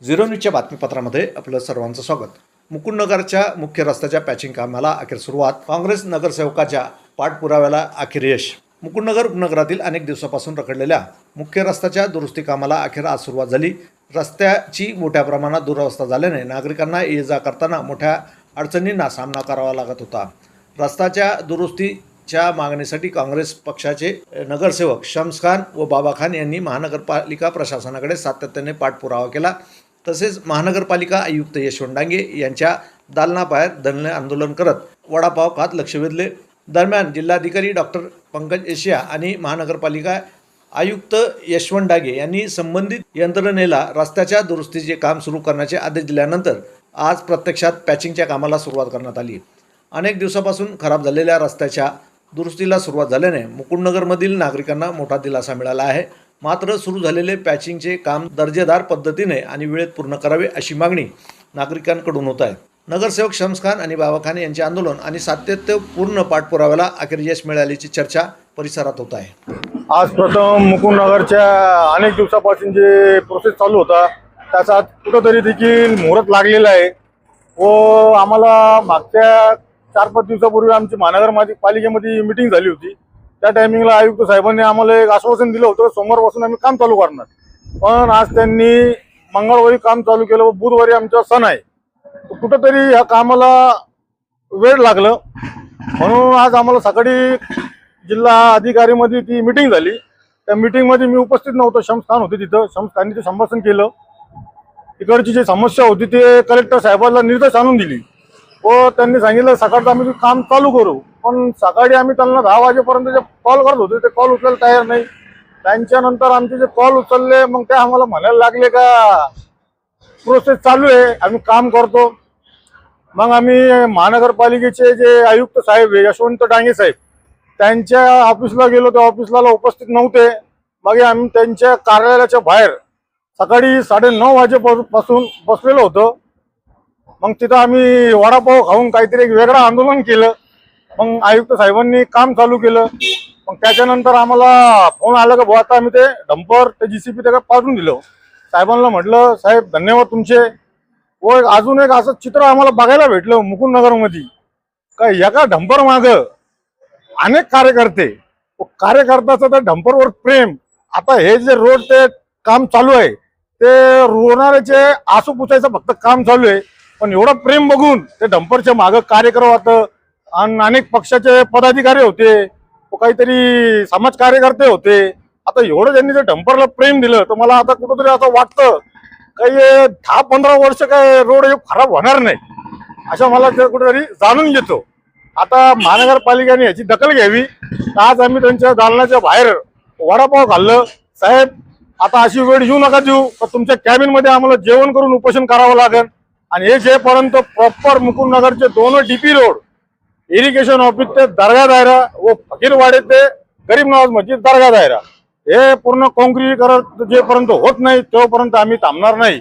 Zero न्यूजच्या बातमीपत्रामध्ये आपलं सर्वांचं स्वागत. मुकुंदनगरच्या मुख्य रस्त्याच्या पॅचिंग कामाला अखेर सुरुवात. काँग्रेस नगरसेवकाच्या पाठपुराव्याला अखेर यश. मुकुंदनगर उपनगरातील अनेक दिवसापासून रखडलेल्या मुख्य रस्त्याच्या दुरुस्ती कामाला अखेर आज सुरुवात झाली. रस्त्याची मोठ्या प्रमाणात दुरवस्था झाल्याने नागरिकांना ये जा करताना मोठ्या अडचणींना सामना करावा लागत होता. रस्त्याच्या दुरुस्तीच्या मागणीसाठी काँग्रेस पक्षाचे नगरसेवक शम्स खान व बाबा खान यांनी महानगरपालिका प्रशासनाकडे सातत्याने पाठपुरावा केला. तसेच महानगरपालिका आयुक्त यशवंत डांगे यांच्या दालनाबाहेर धरणे आंदोलन करत वडापाव खात लक्ष वेधले. दरम्यान जिल्हाधिकारी डॉक्टर पंकज एशिया आणि महानगरपालिका आयुक्त यशवंत डांगे यांनी संबंधित यंत्रणेला रस्त्याच्या दुरुस्तीचे काम सुरू करण्याचे आदेश दिल्यानंतर आज प्रत्यक्षात पॅचिंगच्या कामाला सुरुवात करण्यात आली. अनेक दिवसापासून खराब झालेल्या रस्त्याच्या दुरुस्तीला सुरुवात झाल्याने मुकुंदनगरमधील नागरिकांना मोठा दिलासा मिळाला आहे. मात्र सुरू झालेले पॅचिंगचे काम दर्जेदार पद्धतीने आणि वेळेत पूर्ण करावे अशी मागणी नागरिकांकडून होत आहे. नगरसेवक शम्स खान आणि बाबा खान यांचे आंदोलन आणि सातत्यपूर्ण पाठपुराव्याला अखेर यश मिळाल्याची चर्चा परिसरात होत आहे. आज प्रथम मुकुंदनगरच्या अनेक दिवसापासून जे प्रोसेस चालू होता त्याचा कुठंतरी देखील मुहूर्त लागलेला आहे व आम्हाला मागच्या 4-5 दिवसापूर्वी आमची महानगरपालिकेमध्ये मीटिंग झाली होती. त्या टायमिंगला आयुक्त साहेबांनी आम्हाला एक आश्वासन दिलं होतं सोमवारपासून आम्ही काम चालू करणार. पण आज त्यांनी मंगळवारी काम चालू केलं व बुधवारी आमचा सण आहे. कुठंतरी ह्या कामाला वेळ लागलं म्हणून आज आम्हाला सकाळी जिल्हा अधिकारीमध्ये ती मीटिंग झाली. त्या मीटिंगमध्ये मी उपस्थित नव्हतो. शम्स खान होते तिथं. शम्स खाननी ते संभाषण केलं. तिकडची जी समस्या होती ते कलेक्टर साहेबांना निर्देश आणून दिली व त्यांनी सांगितलं सकाळचं आम्ही काम चालू करू. पण सकाळी आम्ही त्यांना 10 वाजेपर्यंत जे कॉल करत होते ते कॉल उचलायला तयार नाही. त्यांच्यानंतर आमचे जे कॉल उचलले मग ते आम्हाला म्हणायला लागले का प्रोसेस चालू आहे आम्ही काम करतो. मग आम्ही महानगरपालिकेचे जे आयुक्त साहेब यशवंत डांगे साहेब त्यांच्या ऑफिसला गेलो. त्या ऑफिसला उपस्थित नव्हते. मग आम्ही त्यांच्या कार्यालयाच्या बाहेर सकाळी 9:30 वाजेपासून बसलेलो होतो. मग तिथं आम्ही वडापाव खाऊन काहीतरी एक वेगळं आंदोलन केलं. मग आयुक्त साहेबांनी काम चालू केलं. मग त्याच्यानंतर आम्हाला फोन आला की बुवा आता आम्ही ते डंपर ते JCB त्याला पाठवून दिलं. साहेबांना म्हटलं साहेब धन्यवाद तुमचे. व अजून एक असं चित्र आम्हाला बघायला भेटलं मुकुंदनगरमध्ये का एका डंपर मागं अनेक कार्यकर्ते कार्यकर्त्याचं त्या डंपरवर प्रेम. आता हे जे रोड ते काम चालू आहे ते रोवणाऱ्याचे आसू पुसायचं फक्त काम चालू आहे. पण एवढं प्रेम बघून ते डंपरच्या मागं कार्यक्रम होतं आणि अनेक पक्षाचे पदाधिकारी होते व काहीतरी समाज कार्यकर्ते होते. आता एवढं त्यांनी जर डंपरला प्रेम दिलं तर मला आता कुठंतरी असं वाटतं काही 10-15 वर्ष काय रोड हे खराब होणार नाही असं मला ते कुठेतरी जाणून घेतो. आता महानगरपालिकेने याची दखल घ्यावी. आज आम्ही त्यांच्या दालनाच्या बाहेर वडापाव खाल्लं. साहेब आता अशी वेळ येऊ नका देऊ तर तुमच्या कॅबिनमध्ये आम्हाला जेवण करून उपोषण करावं लागेल. आणि हे जेपर्यंत प्रॉपर मुकुंदनगरचे 2 DP रोड इरिगेशन ऑफिस ते दर्गा दायरा व फकीरवाडे ते गरीब नवाज मस्जिद दर्गा दायरा हे पूर्ण काँक्रीटीकरण जेपर्यंत होत नाही तोपर्यंत आम्ही थांबणार नाही.